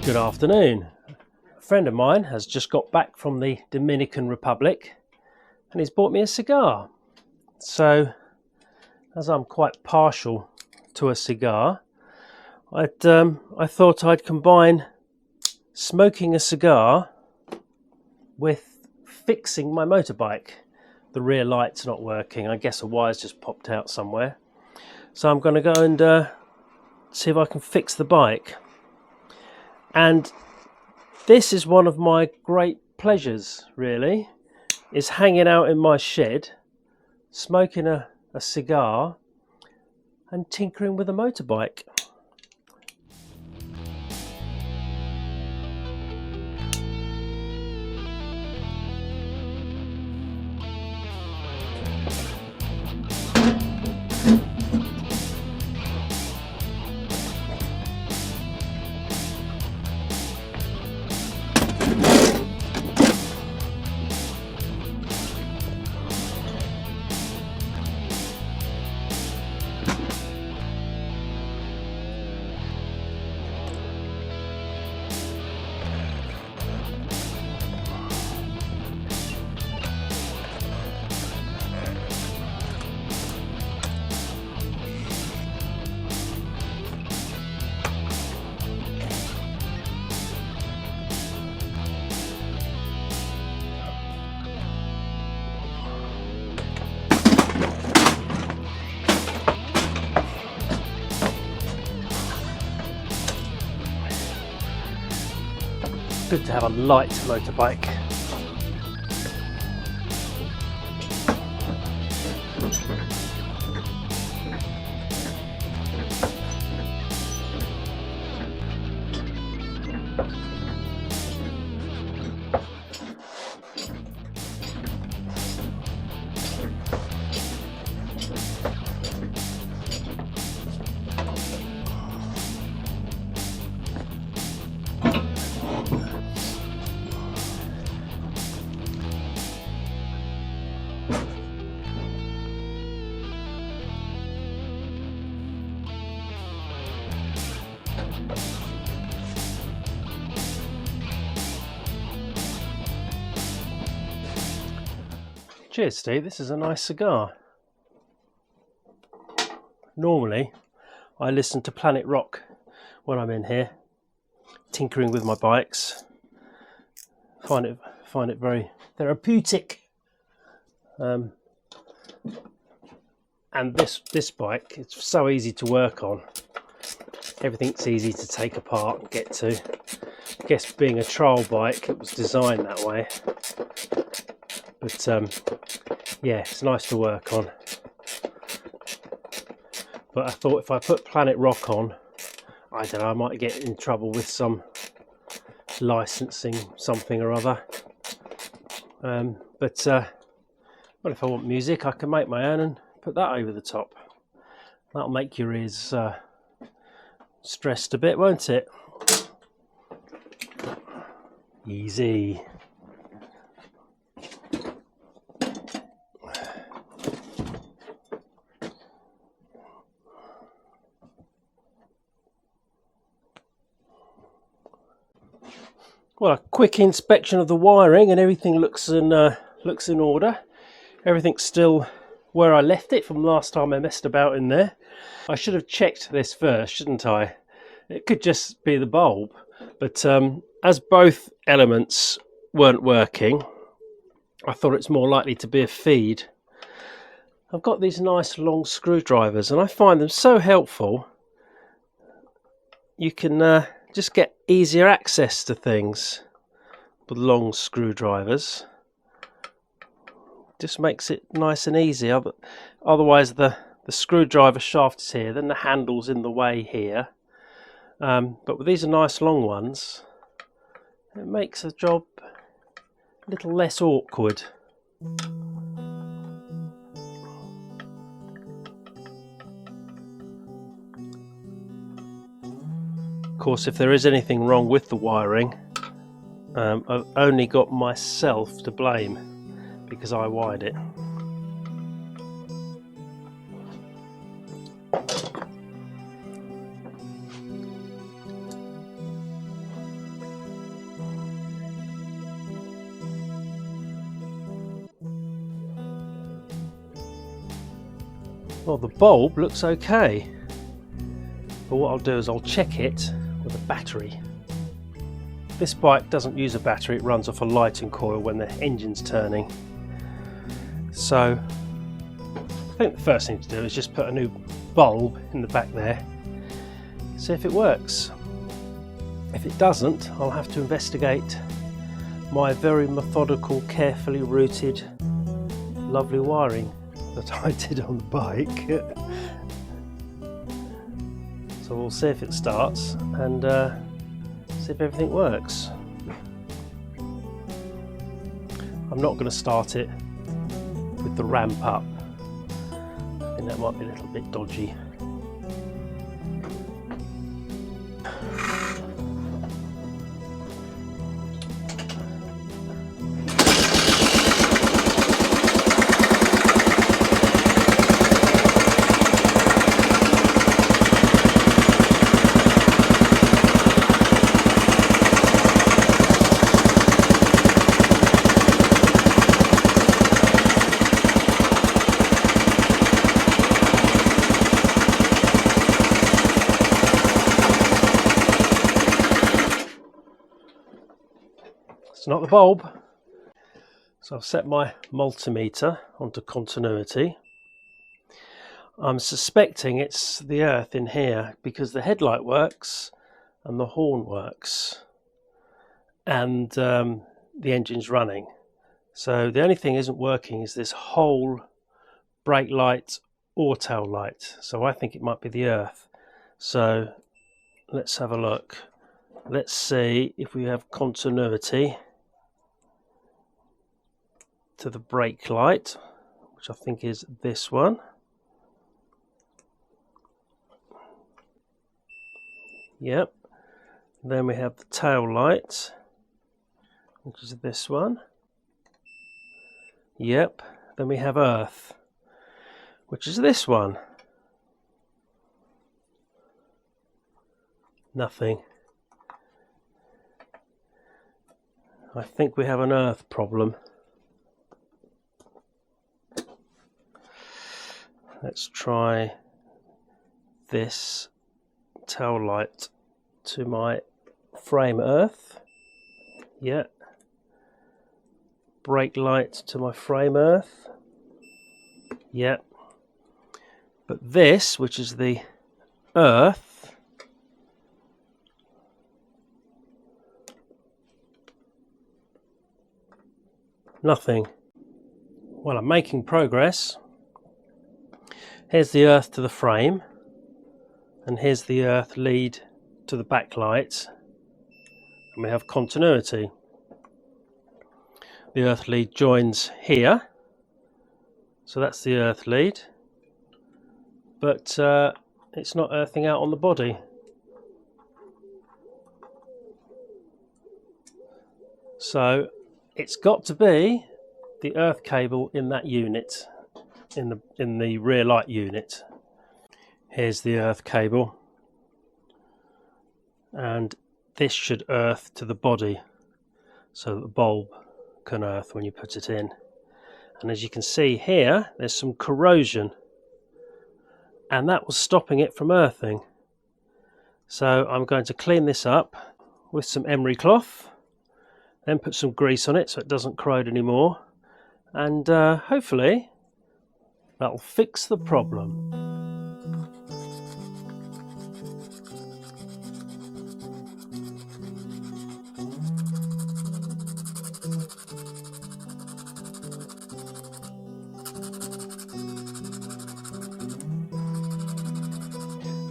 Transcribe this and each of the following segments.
Good afternoon. A friend of mine has just got back from the Dominican Republic and he's bought me a cigar. So, as I'm quite partial to a cigar, I thought I'd combine smoking a cigar with fixing my motorbike. The rear light's not working. I guess a wire's just popped out somewhere. So I'm going to go and see if I can fix the bike. And this is one of my great pleasures, really, is hanging out in my shed, smoking a cigar and tinkering with a motorbike. Good to have a light motorbike. Cheers, Steve. This is a nice cigar. Normally, I listen to Planet Rock when I'm in here, tinkering with my bikes. Find it very therapeutic. And this bike, it's so easy to work on. Everything's easy to take apart and get to. I guess being a trial bike, it was designed that way. But yeah, it's nice to work on. But I thought if I put Planet Rock on, I don't know, I might get in trouble with some licensing something or other. But well, if I want music, I can make my own and put that over the top. That'll make your ears stressed a bit, won't it? Easy. Well, a quick inspection of the wiring and everything looks in order. Everything's still where I left it from last time I messed about in there. I should have checked this first, shouldn't I? It could just be the bulb, but as both elements weren't working, I thought it's more likely to be a feed. I've got these nice long screwdrivers and I find them so helpful. You can just get easier access to things with long screwdrivers. Just makes it nice and easy. Otherwise the screwdriver shaft is here, then the handle's in the way here. But with these nice long ones, it makes the job a little less awkward. Of course, if there is anything wrong with the wiring, I've only got myself to blame because I wired it. Well, the bulb looks okay, but what I'll do is I'll check it with a battery. This bike doesn't use a battery, it runs off a lighting coil when the engine's turning. So I think the first thing to do is just put a new bulb in the back there, see if it works. If it doesn't, I'll have to investigate my very methodical, carefully routed, lovely wiring that I did on the bike. So we'll see if it starts and see if everything works. I'm not going to start it with the ramp up. I think that might be a little bit dodgy. It's not the bulb. So I've set my multimeter onto continuity. I'm suspecting it's the earth in here because the headlight works and the horn works and the engine's running. So the only thing isn't working is this whole brake light or tail light. So I think it might be the earth. So let's have a look. Let's see if we have continuity to the brake light, which I think is this one. Yep. Then we have the tail light, which is this one. Yep. Then we have earth, which is this one. Nothing. I think we have an earth problem. Let's try this tail light to my frame earth. Yeah. Brake light to my frame earth. Yeah. But this, which is the earth, nothing. Well, I'm making progress. Here's the earth to the frame, and here's the earth lead to the backlight, and we have continuity. The earth lead joins here, so that's the earth lead, but it's not earthing out on the body. So it's got to be the earth cable in that unit. In the rear light unit. Here's the earth cable, and this should earth to the body so that the bulb can earth when you put it in. And as you can see here, there's some corrosion, and that was stopping it from earthing. So I'm going to clean this up with some emery cloth, then put some grease on it so it doesn't corrode anymore, and hopefully that'll fix the problem.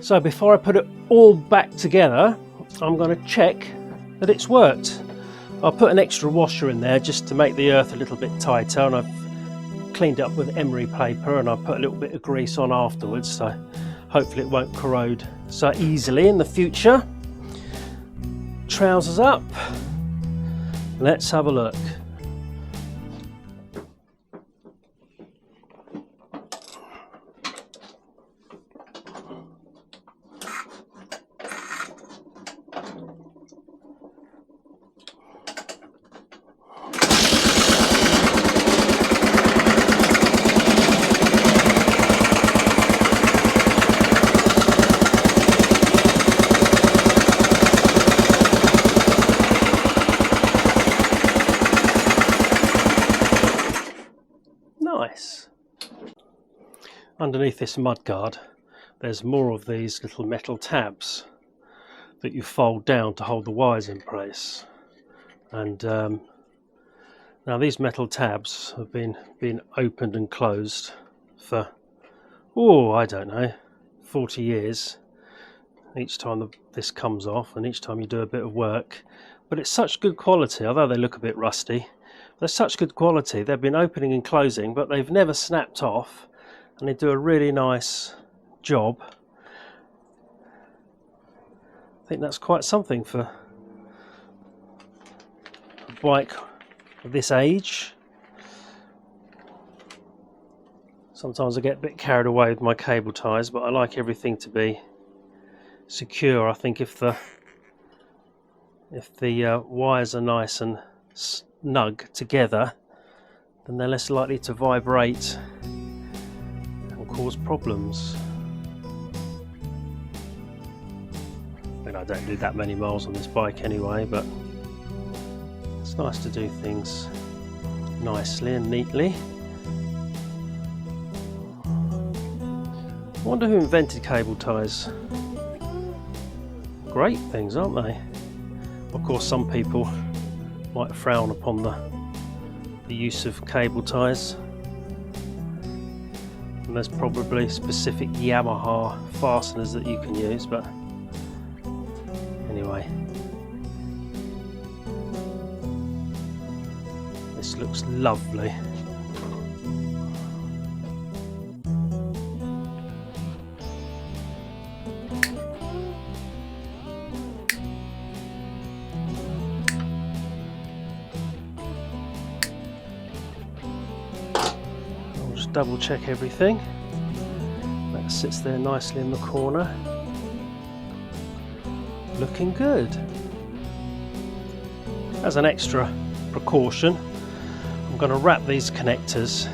So before I put it all back together, I'm going to check that it's worked. I'll put an extra washer in there just to make the earth a little bit tighter, and I've cleaned it up with emery paper, and I put a little bit of grease on afterwards, so hopefully it won't corrode so easily in the future. Trousers up, let's have a look. nice. Underneath this mudguard there's more of these little metal tabs that you fold down to hold the wires in place. And now these metal tabs have been opened and closed for, I don't know, 40 years. Each time this comes off and each time you do a bit of work. But it's such good quality, although they look a bit rusty. They're such good quality. They've been opening and closing, but they've never snapped off. And they do a really nice job. I think that's quite something for a bike of this age. Sometimes I get a bit carried away with my cable ties, but I like everything to be secure. I think if the wires are nice and snug together, then they're less likely to vibrate and cause problems. I mean, I don't do that many miles on this bike anyway, but it's nice to do things nicely and neatly. I wonder who invented cable ties. Great things, aren't they? Of course, some people might frown upon the use of cable ties, and there's probably specific Yamaha fasteners that you can use, but anyway, this looks lovely. Double check everything. That sits there nicely in the corner, looking good. As an extra precaution, I'm going to wrap these connectors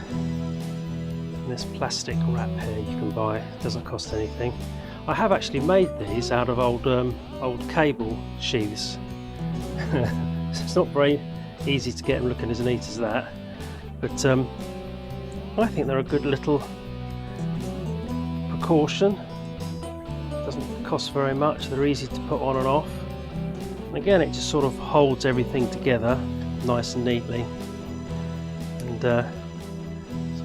in this plastic wrap here you can buy. It doesn't cost anything. I have actually made these out of old cable sheaths. It's not very easy to get them looking as neat as that, but I think they're a good little precaution. Doesn't cost very much. They're easy to put on and off. And again, it just sort of holds everything together nice and neatly. And so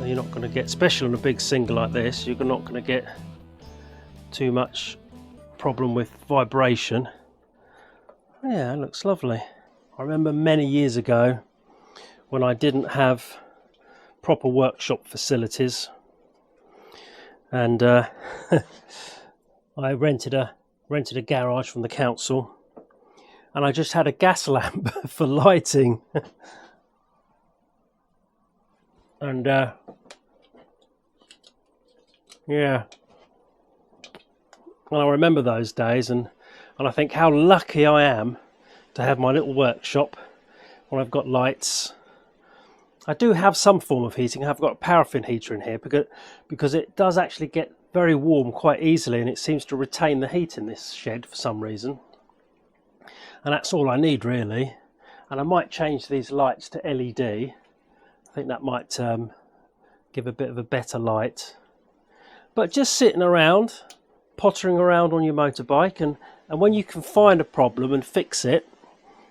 you're not going to get, especially on a big single like this, you're not going to get too much problem with vibration. Yeah, it looks lovely. I remember many years ago when I didn't have proper workshop facilities, and I rented a garage from the council, and I just had a gas lamp for lighting. And yeah, and I remember those days, and I think how lucky I am to have my little workshop when I've got lights. I do have some form of heating. I've got a paraffin heater in here because it does actually get very warm quite easily, and it seems to retain the heat in this shed for some reason. And that's all I need really. And I might change these lights to LED. I think that might give a bit of a better light. But just sitting around, pottering around on your motorbike, and when you can find a problem and fix it,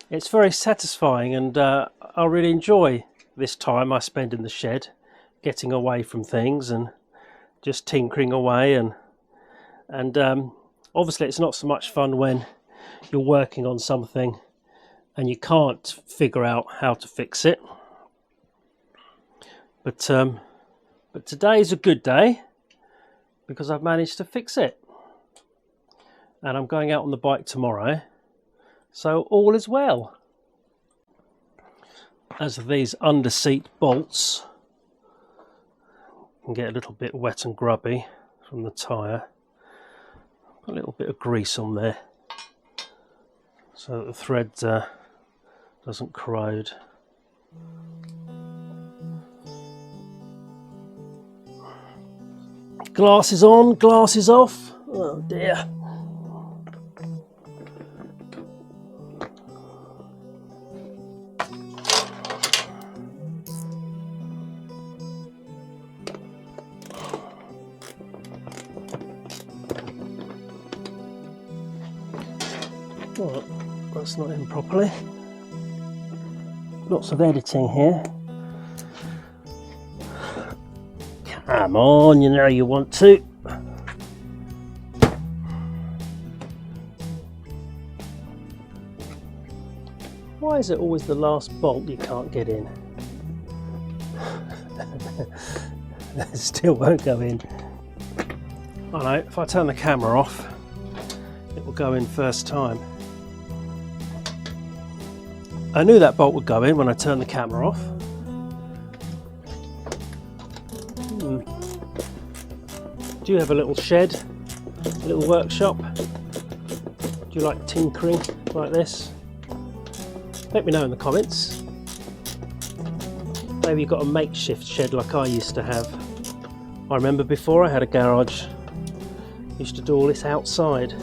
it's very satisfying, and I really enjoy this time I spend in the shed, getting away from things and just tinkering away, and obviously it's not so much fun when you're working on something and you can't figure out how to fix it. But today's a good day because I've managed to fix it, and I'm going out on the bike tomorrow, so all is well. As these under seat bolts can get a little bit wet and grubby from the tyre, put a little bit of grease on there so that the thread doesn't corrode. Glasses on, glasses off. Oh dear. Well, that's not in properly. Lots of editing here. Come on, you know you want to. Why is it always the last bolt you can't get in? It still won't go in. I know, if I turn the camera off, it will go in first time. I knew that bolt would go in when I turned the camera off. Do you have a little shed, a little workshop? Do you like tinkering like this? Let me know in the comments. Maybe you've got a makeshift shed like I used to have. I remember before I had a garage, I used to do all this outside.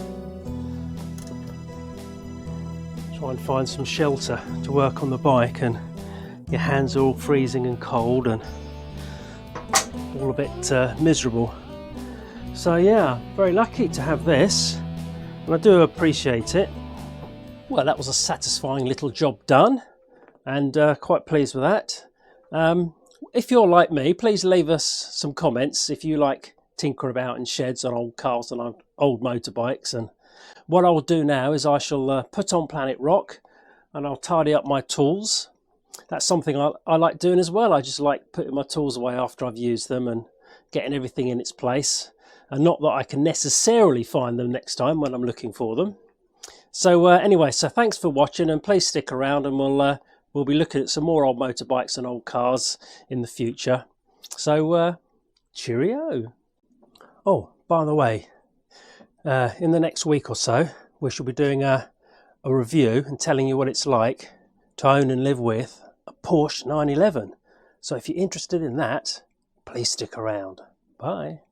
Try and find some shelter to work on the bike, and your hands are all freezing and cold and all a bit miserable. So yeah, very lucky to have this, and I do appreciate it. Well, that was a satisfying little job done, and quite pleased with that. If you're like me, please leave us some comments if you like tinker about in sheds on old cars and old motorbikes. And what I'll do now is I shall put on Planet Rock, and I'll tidy up my tools. That's something I like doing as well. I just like putting my tools away after I've used them and getting everything in its place. And not that I can necessarily find them next time when I'm looking for them. So anyway, so thanks for watching, and please stick around, and we'll be looking at some more old motorbikes and old cars in the future. So cheerio. Oh, by the way, in the next week or so, we shall be doing a review and telling you what it's like to own and live with a Porsche 911. So if you're interested in that, please stick around. Bye.